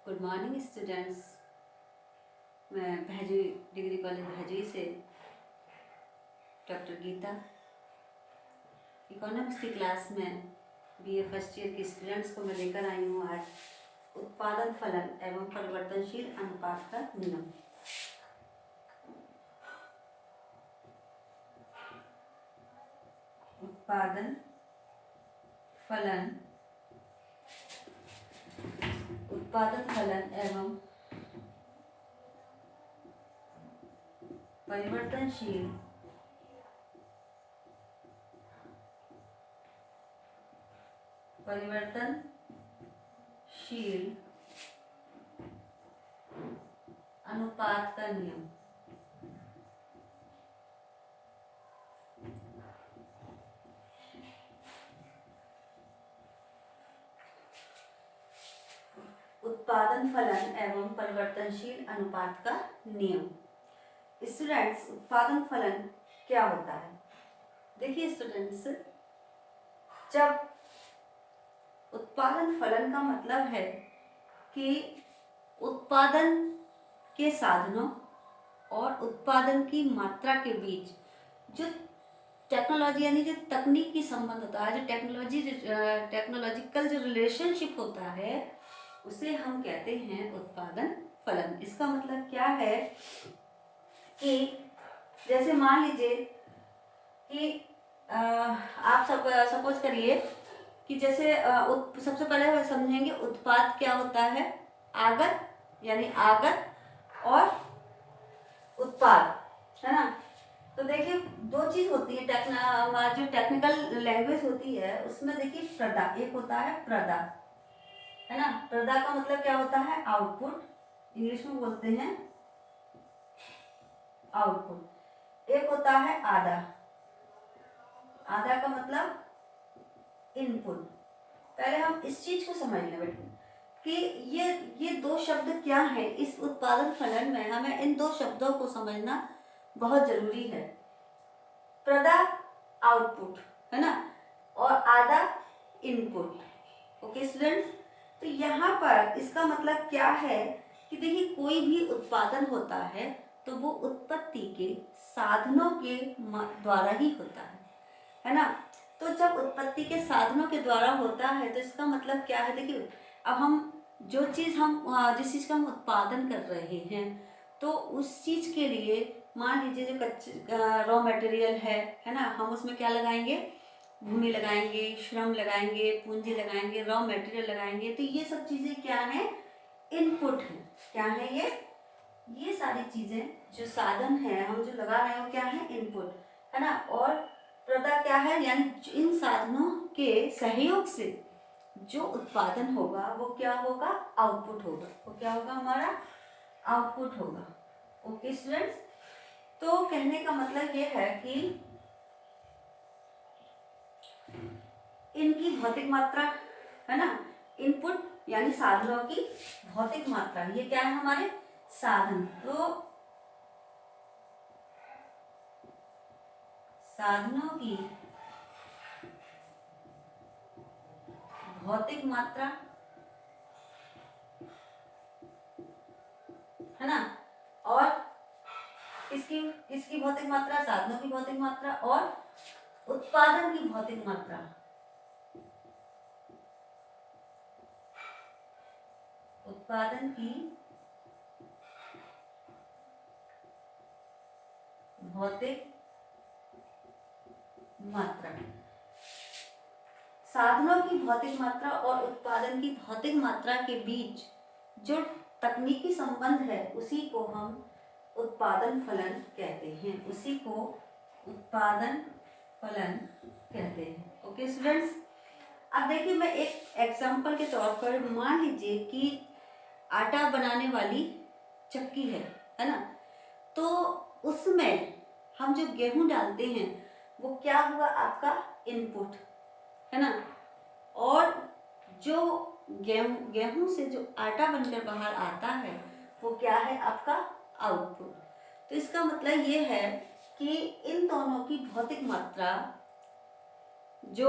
Good morning students. मैं भैजुई degree college भैजुई से doctor Gita economics की क्लास में बीए फर्स्ट ईयर के स्टूडेंट्स को मैं लेकर आई हूँ आज उत्पादन फलन एवं परिवर्तनशील अनुपात का नियम। उत्पादन फलन एवं परिवर्तनशील अनुपात का नियम। उत्पादन फलन एवं परिवर्तनशील अनुपात का नियम। स्टूडेंट्स, उत्पादन फलन क्या होता है? देखिए स्टूडेंट्स, जब उत्पादन फलन का मतलब है कि उत्पादन के साधनों और उत्पादन की मात्रा के बीच जो टेक्नोलॉजी यानी जो तकनीकी संबंध होता है, जो टेक्नोलॉजिकल जो रिलेशनशिप होता है, उसे हम कहते हैं उत्पादन फलन। इसका मतलब क्या है कि जैसे मान लीजिए कि आप सब सपोज करिए कि जैसे सबसे पहले समझेंगे उत्पाद क्या होता है। आगत यानी आगत और उत्पाद, है ना। तो देखिए दो चीज होती है, जो टेक्निकल लैंग्वेज होती है उसमें देखिए प्रदा, एक होता है प्रदा, है ना। प्रदा का मतलब क्या होता है? आउटपुट, इंग्लिश में बोलते हैं आउटपुट। एक होता है आधा, आधा का मतलब इनपुट। पहले हम इस चीज को समझ लें बेटे कि ये दो शब्द क्या है। इस उत्पादन फलन में हमें इन दो शब्दों को समझना बहुत जरूरी है। प्रदा आउटपुट, है ना, और आधा इनपुट। ओके स्टूडेंट्स, तो यहाँ पर इसका मतलब क्या है कि देखिए कोई भी उत्पादन होता है तो वो उत्पत्ति के साधनों के द्वारा ही होता है ना। तो जब उत्पत्ति के साधनों के द्वारा होता है तो इसका मतलब क्या है? देखिए अब हम जिस चीज का हम उत्पादन कर रहे हैं तो उस चीज के लिए मान लीजिए जो कच्चे रॉ मटेरियल है ना, हम उसमें क्या लगाएंगे? भूमि लगाएंगे, श्रम लगाएंगे, पूंजी लगाएंगे, रॉ मटेरियल लगाएंगे। तो ये सब चीजें क्या है? इनपुट है। क्या है ये सारी चीजें जो साधन है हम जो लगा रहे हैं क्या है? इनपुट, है ना। और प्रदा क्या है? यानी इन साधनों के सहयोग से जो उत्पादन होगा वो क्या होगा? आउटपुट होगा। वो क्या होगा? हमारा आउटपुट होगा। ओके स्टूडेंट्स, तो कहने का मतलब ये है कि इनकी भौतिक मात्रा, है ना, इनपुट यानी साधनों की भौतिक मात्रा, ये क्या है? हमारे साधन। तो साधनों की भौतिक मात्रा, है ना, और किसकी भौतिक मात्रा? साधनों की भौतिक मात्रा और उत्पादन की भौतिक मात्रा। उत्पादन की भौतिक मात्रा, साधनों की भौतिक मात्रा और उत्पादन की भौतिक मात्रा के बीच जो तकनीकी संबंध है उसी को हम उत्पादन फलन कहते हैं। उसी को उत्पादन फलन कहते हैं। ओके स्टूडेंट्स, अब देखिए मैं एक एग्जांपल के तौर पर मान लीजिए कि आटा बनाने वाली चक्की है ना। तो उसमें हम जो गेहूं डालते हैं वो क्या हुआ? आपका इनपुट, है ना। और जो गेहूं से जो आटा बनकर बाहर आता है वो क्या है? आपका आउटपुट। तो इसका मतलब ये है कि इन दोनों की भौतिक मात्रा, जो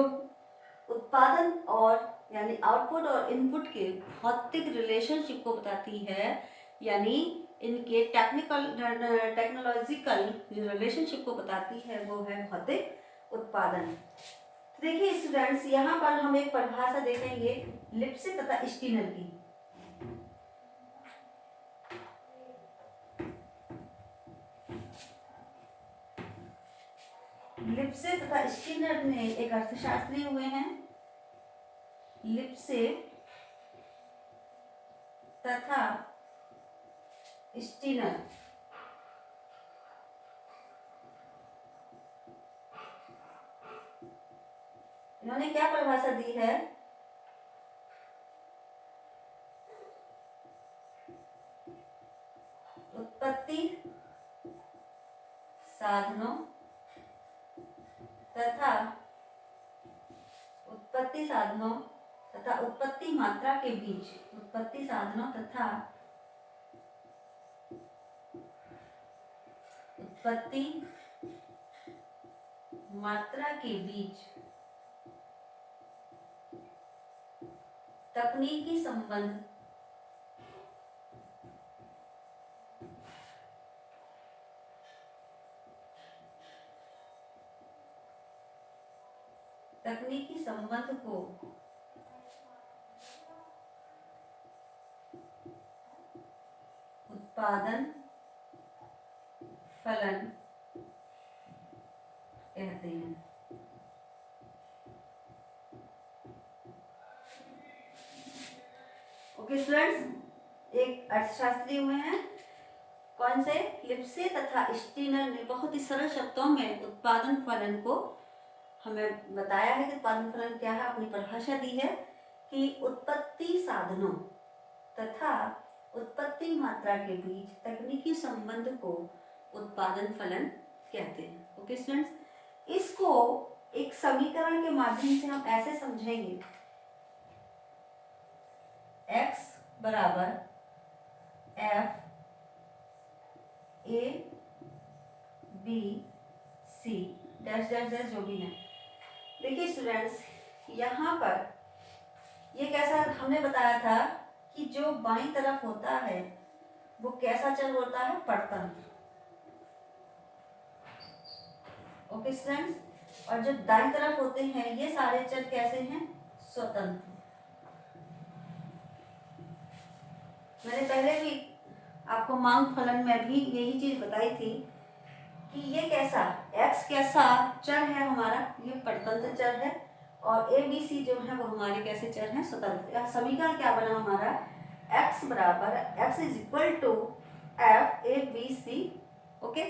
उत्पादन और यानी आउटपुट और इनपुट के भौतिक रिलेशनशिप को बताती है, यानी इनके टेक्नोलॉजिकल जो रिलेशनशिप को बताती है वो है भौतिक उत्पादन। देखिए स्टूडेंट्स, यहाँ पर हम एक परिभाषा देखेंगे लिप्सिक तथा स्टीनर की। लिप्सिक तथा स्टीनर ने एक अर्थशास्त्री हुए हैं। लिप्सिक तथा स्टीनर इन्होंने क्या परिभाषा दी है? उत्पत्ति साधनों तथा उत्पत्ति मात्रा के बीच, उत्पत्ति साधनों तथा उत्पत्ति मात्रा के बीच तकनीकी संबंध को उत्पादन फलन कहते हैं। ओके स्टूडेंट्स, एक अर्थशास्त्री हुए हैं, कौन से? लिप्सिक तथा स्टीनर ने बहुत ही सरल शब्दों में उत्पादन फलन को हमें बताया है कि उत्पादन फलन क्या है। अपनी परिभाषा दी है कि उत्पत्ति साधनों तथा उत्पत्ति मात्रा के बीच तकनीकी संबंध को उत्पादन फलन कहते हैं। ओके स्टूडेंट्स, इसको एक समीकरण के माध्यम से हम ऐसे समझेंगे, x बराबर f a b c dash dash dash जो भी है। देखिए स्टूडेंट्स, यहाँ पर ये कैसा हमने बताया था कि जो बाईं तरफ होता है वो कैसा चर होता है? परतंत्र। ओके स्टूडेंट्स, और जो दाईं तरफ होते हैं ये सारे चर कैसे हैं? स्वतंत्र। मैंने पहले भी आपको मांग फलन में भी यही चीज बताई थी कि ये कैसा x कैसा चर है हमारा? ये परतंत्र चर है, और a b c जो है वो हमारे कैसे चर हैं? स्वतंत्र। समीकरण क्या बना हमारा? x बराबर x is equal to f a b c okay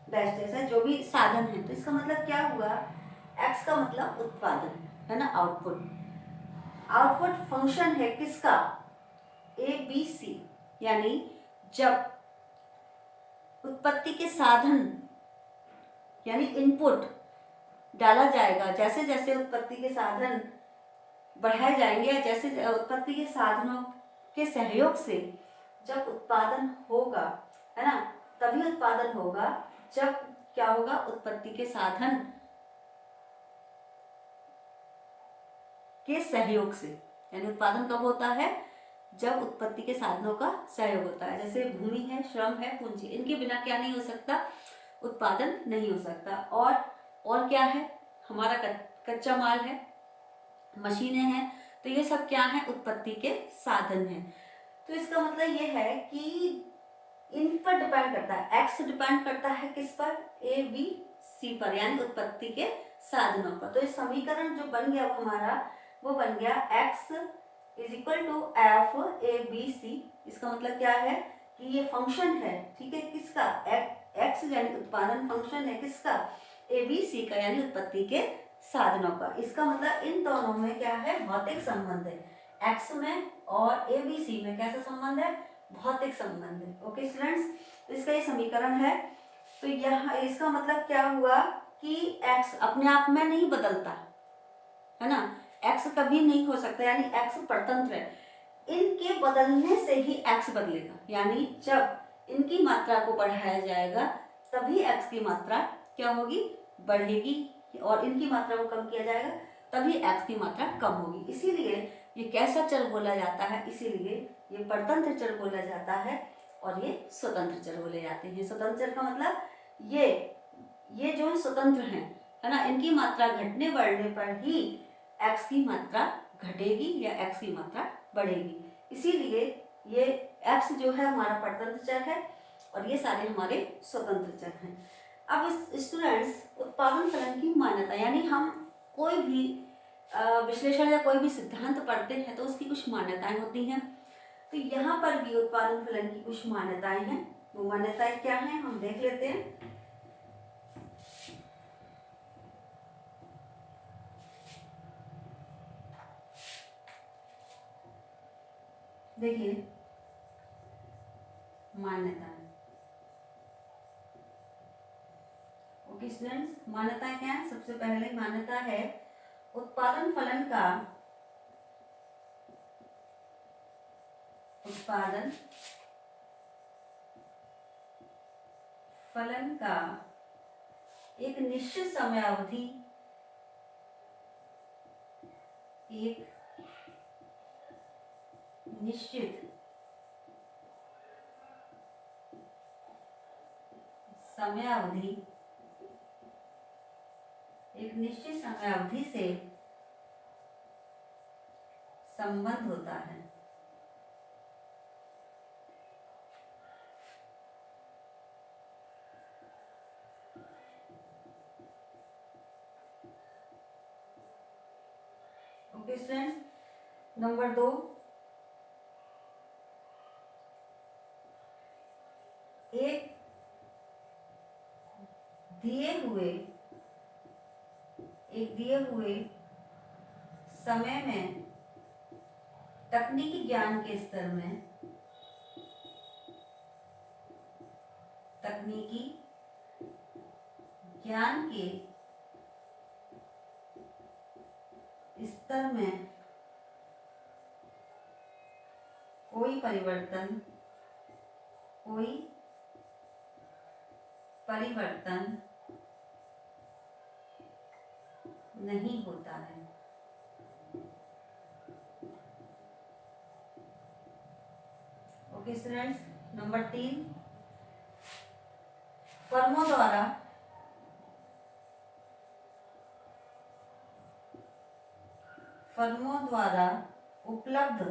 dash dash है जो भी साधन है। तो इसका मतलब क्या हुआ? x का मतलब उत्पादन है ना, आउटपुट। आउटपुट फंक्शन है किसका? a b c, यानी जब उत्पत्ति के साधन यानी इनपुट डाला जाएगा, जैसे जैसे उत्पत्ति के साधन बढ़ाए जाएंगे या जैसे उत्पत्ति के साधनों के सहयोग से जब उत्पादन होगा, है ना, तभी उत्पादन होगा जब क्या होगा? उत्पत्ति के साधन के सहयोग से। यानी उत्पादन कब होता है? जब उत्पत्ति के साधनों का सहयोग होता है। जैसे भूमि है, श्रम है, पूंजी, इनके बिना क्या नहीं हो सकता? उत्पादन नहीं हो सकता। और क्या है? हमारा कच्चा माल है, मशीनें हैं, तो ये सब क्या है? उत्पत्ति के साधन हैं। तो इसका मतलब ये है कि इन पर डिपेंड करता है, एक्स डिपेंड करता है किस पर? ए बी सी पर, यानी उत्पत्ति के साधनों पर। तो इस समीकरण जो बन गया हमारा वो बन गया x is equal to f a b c. इसका मतलब क्या है कि ये फंक्शन है, ठीक है, किसका? एक्स यानी उत्पादन फंक्शन है किसका? ए बी सी का, यानी उत्पत्ति के साधनों का। इसका मतलब इन दोनों में क्या है? भौतिक संबंध है। एक्स में और ए बी सी में कैसा संबंध है? भौतिक संबंध है। ओके स्टूडेंट्स, तो इसका ये समीकरण है। तो यहाँ इसका मतलब क्या हुआ कि एक्स अपने आप में नहीं बदलता है ना, एक्स कभी नहीं हो सकता, यानी एक्स परतंत्र है। इनके बदलने से ही एक्स बदलेगा, यानी जब इनकी मात्रा को बढ़ाया जाएगा तभी एक्स की मात्रा क्या होगी? बढ़ेगी, और इनकी मात्रा को कम किया जाएगा तभी एक्स की मात्रा कम होगी। इसीलिए ये कैसा चर बोला जाता है, इसीलिए ये परतंत्र चर बोला जाता है और ये स्वतंत्र चर बोले जाते हैं। स्वतंत्र चर का मतलब ये जो स्वतंत्र हैं, है ना, इनकी मात्रा घटने बढ़ने पर ही x की मात्रा घटेगी या x की मात्रा बढ़ेगी। इसीलिए ये x जो है हमारा परतंत्र चर है और ये सारे हमारे स्वतंत्र चर हैं। अब स्टूडेंट्स, उत्पादन फलन की मान्यता, यानी हम कोई भी विश्लेषण या कोई भी सिद्धांत पढ़ते हैं तो उसकी कुछ मान्यताएं होती हैं। तो यहाँ पर भी उत्पादन फलन की कुछ मान्यताएं हैं। वो मान्यताएं क्या हैं हम देख लेते हैं। देखिए मान्यताएं, ओके स्टूडेंट्स, मान्यताएं क्या है? सबसे पहले मान्यता है उत्पादन फलन का एक निश्चित समयावधि एक निश्चित समयावधि से संबंध होता है। ओके स्टूडेंट्स, नंबर 2, एक दिए हुए समय में तकनीकी ज्ञान के स्तर में कोई परिवर्तन नहीं होता है। ओके स्टूडेंट्स, नंबर 3, फर्मों द्वारा उपलब्ध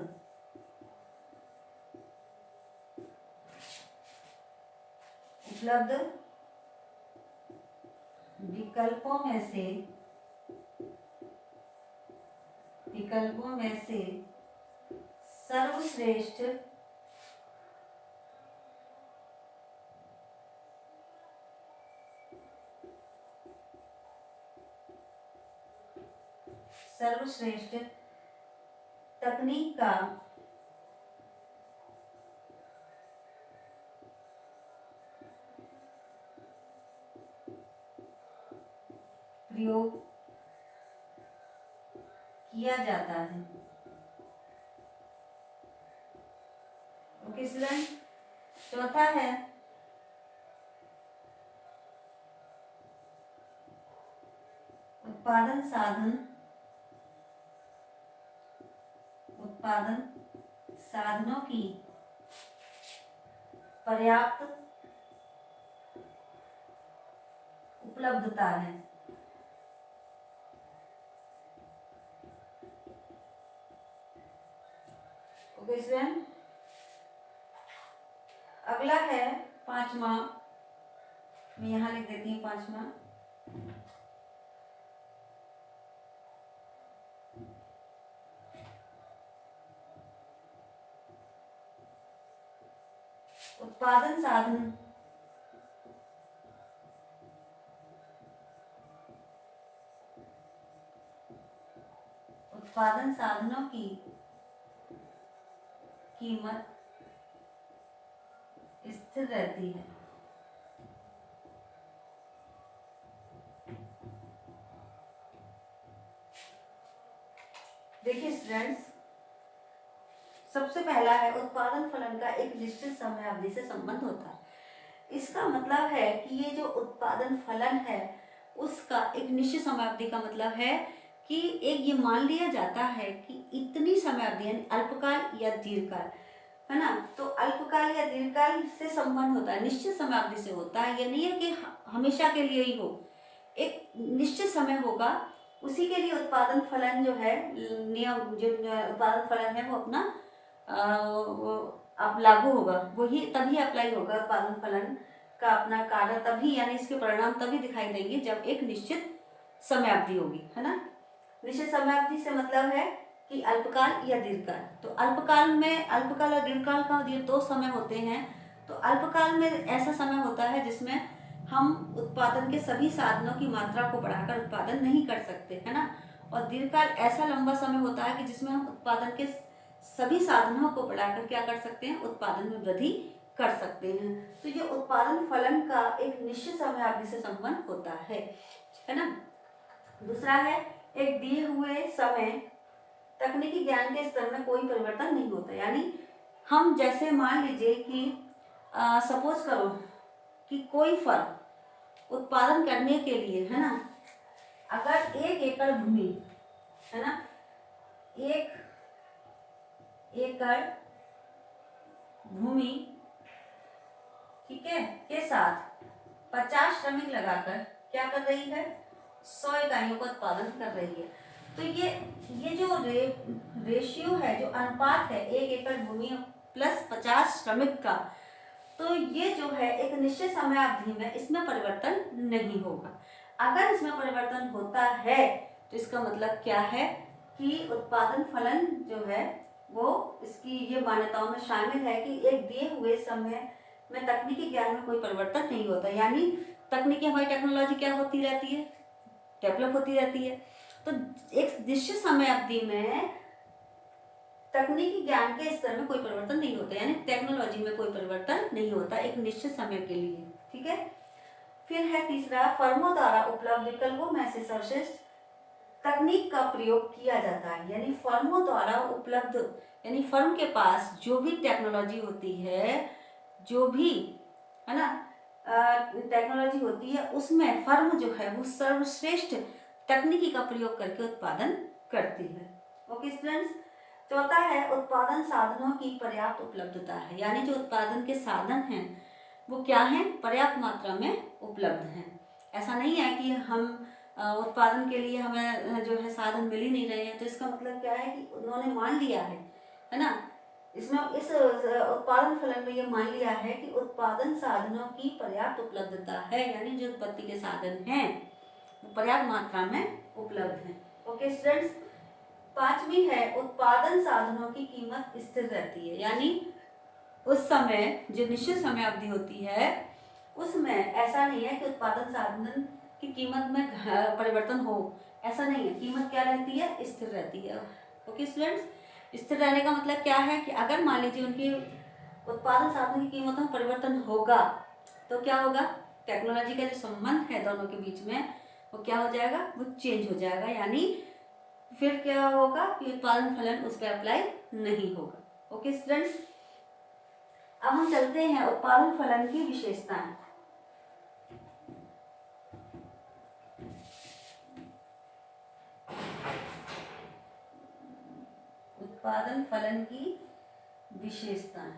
विकल्पों में से सर्वश्रेष्ठ तकनीक का प्रयोग किया जाता है। ओके स्टूडेंट, चौथा है उत्पादन साधनों की पर्याप्त उपलब्धता है। ओके स्टूडेंट, अगला है 5वां, मैं यहाँ लिख देती हूँ 5वां, उत्पादन साधनों की कीमत स्थिर रहती है। देखिए स्टूडेंट्स, सबसे पहला है उत्पादन फलन का एक निश्चित समयावधि से संबंध होता है। इसका मतलब है कि ये जो उत्पादन फलन है उसका एक निश्चित समयावधि का मतलब है कि एक ये मान लिया जाता है कि इतनी समय अवधि यानी अल्पकाल या दीर्घकाल, है ना। तो अल्पकाल या दीर्घकाल से संबंध होता है, निश्चित समय अवधि से होता है। ये नहीं है कि हमेशा के लिए ही हो, एक निश्चित समय होगा, उसी के लिए उत्पादन फलन जो है, नियम जो उत्पादन फलन है वो अपना अब लागू होगा, वही तभी अप्लाई होगा। उत्पादन फलन का अपना कार्य तभी, यानी इसके परिणाम तभी दिखाई देंगे जब एक निश्चित समय अवधि होगी, है ना। निश्चित समय अवधि से मतलब है कि अल्पकाल या दीर्घकाल। तो अल्पकाल में, अल्पकाल और दीर्घकाल का ये दो समय होते हैं। तो अल्पकाल में ऐसा समय होता है जिसमें हम उत्पादन के सभी साधनों की मात्रा को बढ़ाकर उत्पादन नहीं कर सकते, है ना। और दीर्घकाल ऐसा लंबा समय होता है कि जिसमें हम उत्पादन के सभी साधनों को बढ़ाकर क्या कर सकते हैं, उत्पादन में वृद्धि कर सकते हैं। तो ये उत्पादन फलन का एक निश्चित समय अवधि से संबंध होता है ना। दूसरा है, एक दिए हुए समय तकनीकी ज्ञान के स्तर में कोई परिवर्तन नहीं होता। यानी हम जैसे मान लीजिए कि सपोज करो कि कोई फल उत्पादन करने के लिए, है ना, अगर 1 एकड़ भूमि, है ना, 1 एकड़ भूमि, ठीक है, के साथ 50 श्रमिक लगाकर क्या कर रही है, 100 इकाइयों का उत्पादन कर रही है। तो ये जो रेशियो है, जो अनुपात है 1 एकड़ भूमि प्लस 50 श्रमिक का, तो ये जो है एक निश्चित समय अवधि में इसमें परिवर्तन नहीं होगा। अगर इसमें परिवर्तन होता है तो इसका मतलब क्या है कि उत्पादन फलन जो है वो इसकी ये मान्यताओं में शामिल है कि एक दिए हुए समय में तकनीकी ज्ञान में कोई परिवर्तन नहीं होता। यानी तकनीकी, हमारी टेक्नोलॉजी क्या होती रहती है, डेवलप होती रहती है। तो एक निश्चित समय अवधि में तकनीकी ज्ञान के स्तर में कोई परिवर्तन नहीं होता, यानी टेक्नोलॉजी में कोई परिवर्तन नहीं होता एक निश्चित समय के लिए, ठीक है। फिर है तीसरा, फर्मों द्वारा उपलब्ध विकल्पों में से सर्वश्रेष्ठ तकनीक का प्रयोग किया जाता है। यानी फर्मों द्वारा उपलब्ध, यानी फर्म के पास जो भी टेक्नोलॉजी होती है, जो भी, है ना, टेक्नोलॉजी होती है, उसमें फर्म जो है वो सर्वश्रेष्ठ तकनीकी का प्रयोग करके उत्पादन करती है। Okay students. चौथा है, उत्पादन साधनों की पर्याप्त उपलब्धता है। यानी जो उत्पादन के साधन हैं वो क्या हैं, पर्याप्त मात्रा में उपलब्ध हैं। ऐसा नहीं है कि हम उत्पादन के लिए हमें जो है साधन मिल ही नहीं रहे हैं। तो इसका मतलब क्या है कि उन्होंने मान लिया है ना, इसमें इस उत्पादन फलन में ये मान लिया है कि उत्पादन साधनों की पर्याप्त उपलब्धता है। यानी जो उत्पत्ति के साधन हैं वो पर्याप्त मात्रा में उपलब्ध हैं। Okay students. पांचवी है, उत्पादन साधनों की कीमत स्थिर रहती है। यानी उस समय जो निश्चित समय अवधि होती है उसमें ऐसा नहीं है कि उत्पादन साधन की कीमत में परिवर्तन हो, ऐसा नहीं है। कीमत क्या रहती है, स्थिर रहती है। Okay students. स्थिर रहने का मतलब क्या है कि अगर मान लीजिए उनकी उत्पादन साधन की कीमतों में परिवर्तन होगा तो क्या होगा, टेक्नोलॉजी का जो संबंध है दोनों के बीच में वो क्या हो जाएगा, वो चेंज हो जाएगा। यानी फिर क्या होगा कि उत्पादन फलन उस पर अप्लाई नहीं होगा। Okay students. अब हम चलते हैं उत्पादन फलन की विशेषताएं। उत्पादन फलन की विशेषताएं।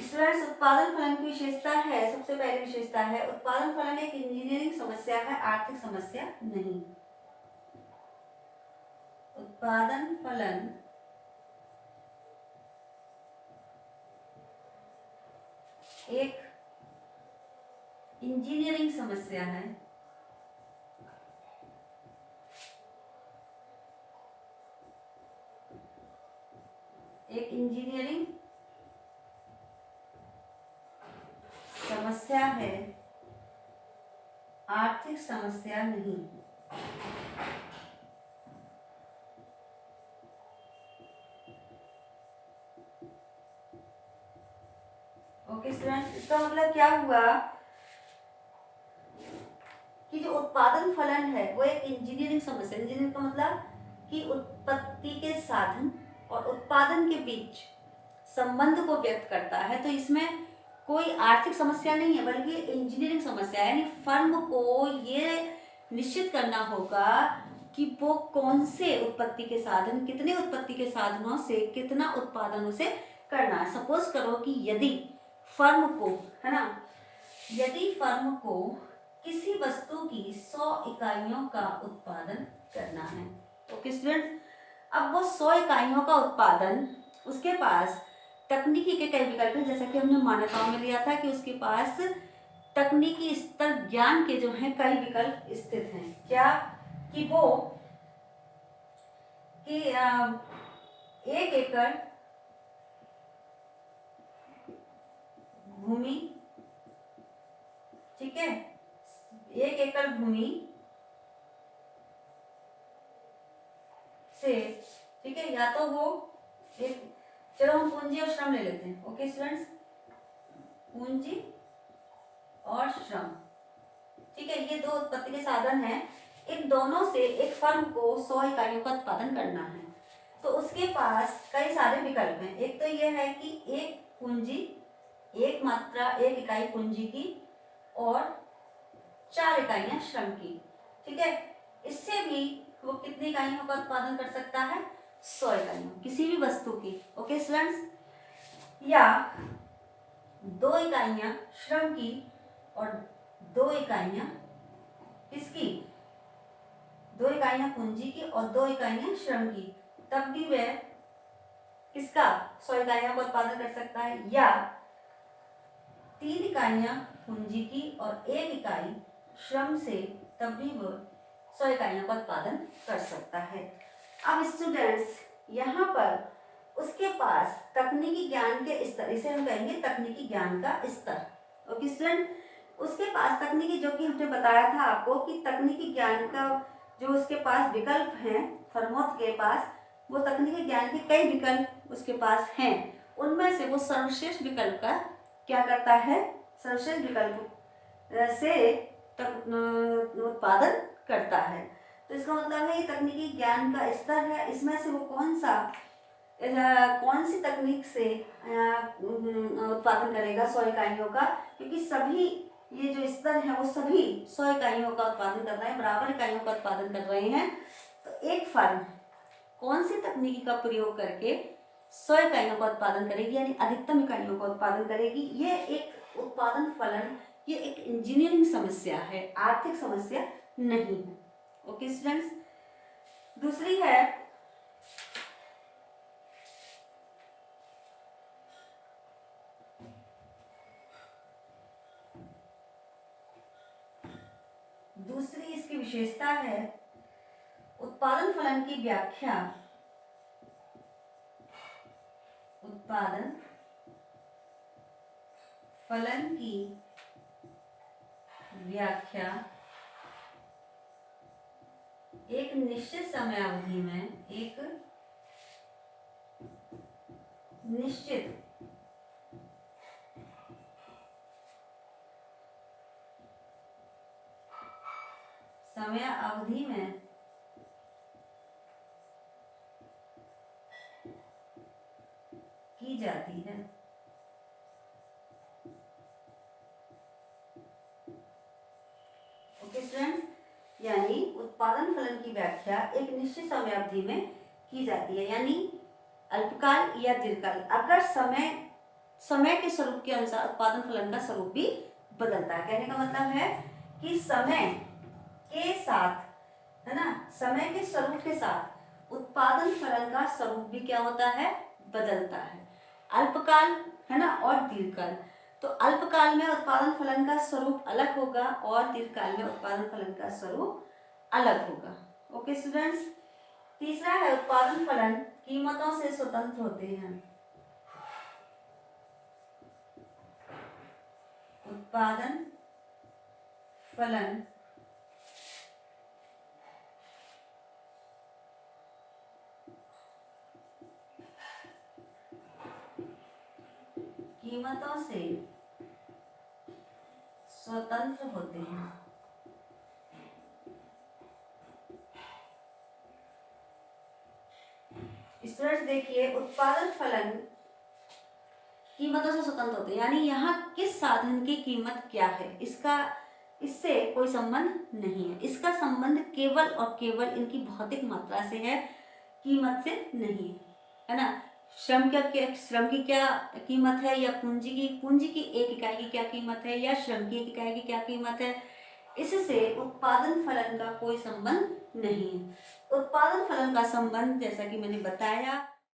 स्टूडेंट्स, उत्पादन फलन की विशेषता है, सबसे पहली विशेषता है, उत्पादन फलन एक इंजीनियरिंग समस्या है, आर्थिक समस्या नहीं। उत्पादन फलन एक इंजीनियरिंग समस्या है, एक इंजीनियरिंग समस्या है, आर्थिक समस्या नहीं। ओके स्टूडेंट्स, इसका मतलब क्या हुआ कि जो जो उत्पादन फलन है वो एक इंजीनियरिंग समस्या, इंजीनियरिंग का मतलब कि उत्पत्ति के साधन और उत्पादन के बीच संबंध को व्यक्त करता है। तो इसमें कोई आर्थिक समस्या नहीं है बल्कि इंजीनियरिंग समस्या है, यानी फर्म को ये निश्चित करना होगा कि वो कौन से उत्पत्ति के साधन, कितने उत्पत्ति के साधनों से कितना उत्पादन उसे करना है। सपोज करो कि यदि फर्म को, है ना, यदि फर्म को किसी वस्तु की 100 इकाइयों का उत्पादन करना है, तो स्टूडेंट्स अब वो 100 इकाइयों का उत्पादन, उसके पास तकनीकी के कई विकल्प हैं, जैसा कि हमने मान्यताओं में लिया था कि उसके पास तकनीकी स्तर ज्ञान के जो हैं कई विकल्प स्थित हैं। क्या कि वो कि 1 एकड़ भूमि, ठीक है, 1 एकड़ भूमि से, ठीक है, या तो वो एक, चलो हम पूंजी और श्रम ले लेते हैं। ओके स्टूडेंट्स, पूंजी और श्रम, ठीक है, ये दो उत्पत्ति के साधन हैं। इन दोनों से एक फर्म को 100 इकाइयों का उत्पादन करना है, तो उसके पास कई सारे विकल्प हैं। एक तो ये है कि एक पूंजी, एक मात्रा, 1 इकाई पूंजी की और 4 इकाइयां श्रम की, ठीक है। इससे भी वो कितनी इकाइयों का उत्पादन कर सकता है? 100 इकाइयों किसी भी वस्तु की। ओके स्टूडेंट्स, या 2 इकाइयां श्रम की और 2 इकाइयां किसकी? 2 इकाइयां पूंजी की और 2 इकाइयां श्रम की, तब भी वह किसका 100 इकाइयों का उत्पादन कर सकता है। या 3 इकाइयां पूंजी की और 1 इकाई श्रम से, तब भी वह 100 इकाइयों का उत्पादन कर सकता है। अब स्टूडेंट्स यहाँ पर उसके पास तकनीकी ज्ञान के स्तर, इसे हम कहेंगे तकनीकी ज्ञान का स्तर। ओके स्टूडेंट, उसके पास तकनीकी, जो कि हमने बताया था आपको कि तकनीकी ज्ञान का जो उसके पास विकल्प हैं फर्मों के पास, वो तकनीकी ज्ञान के कई विकल्प उसके पास हैं। उनमें से वो सर्वश्रेष्ठ विकल्प का क्या करता है? सर्वश्रेष्ठ विकल्प से उत्पादन करता है। तो इसका मतलब है ये तकनीकी ज्ञान का स्तर है, इसमें से वो कौन सी तकनीक से उत्पादन करेगा 100 इकाइयों का, क्योंकि सभी ये जो स्तर है वो सभी 100 इकाइयों का उत्पादन कर रहे हैं, बराबर इकाइयों का उत्पादन कर रहे हैं। तो एक फर्म कौन सी तकनीकी का प्रयोग करके 100 इकाइयों का उत्पादन करेगी, यानी अधिकतम इकाइयों का उत्पादन करेगी, ये एक उत्पादन फलन, ये एक इंजीनियरिंग समस्या है, आर्थिक समस्या नहीं है। ओके स्टूडेंट्स, दूसरी है दूसरी इसकी विशेषता है उत्पादन फलन की व्याख्या। उत्पादन फलन की व्याख्या एक निश्चित समय अवधि में, एक निश्चित समय अवधि में की जाती है। ओके स्टूडेंट्स, यानी उत्पादन फलन की व्याख्या एक निश्चित समय अवधि में की जाती है, यानी अल्पकाल या दीर्घकाल। अगर समय के स्वरूप के अनुसार उत्पादन फलन का स्वरूप भी बदलता है। कहने का मतलब है कि समय के साथ, है ना, समय के स्वरूप के साथ उत्पादन फलन का स्वरूप भी क्या होता है? बदलता है। अल्पकाल, है ना, और दीर्घकाल। तो अल्पकाल में उत्पादन फलन का स्वरूप अलग होगा और दीर्घकाल में उत्पादन फलन का स्वरूप अलग होगा। ओके स्टूडेंट्स, तीसरा है उत्पादन फलन कीमतों से स्वतंत्र होते हैं। उत्पादन फलन कीमतों से स्वतंत्र होते हैं। देखिए उत्पादन फलन कीमतों से स्वतंत्र होते हैं, यानी यहाँ किस साधन की कीमत क्या है इसका इससे कोई संबंध नहीं है। इसका संबंध केवल और केवल इनकी भौतिक मात्रा से है, कीमत से नहीं है ना। श्रम की क्या कीमत है, या पूंजी की एक इकाई की क्या कीमत है, या श्रम की एक इकाई की क्या कीमत है, इससे उत्पादन फलन का कोई संबंध नहीं है। उत्पादन फलन का संबंध जैसा कि मैंने बताया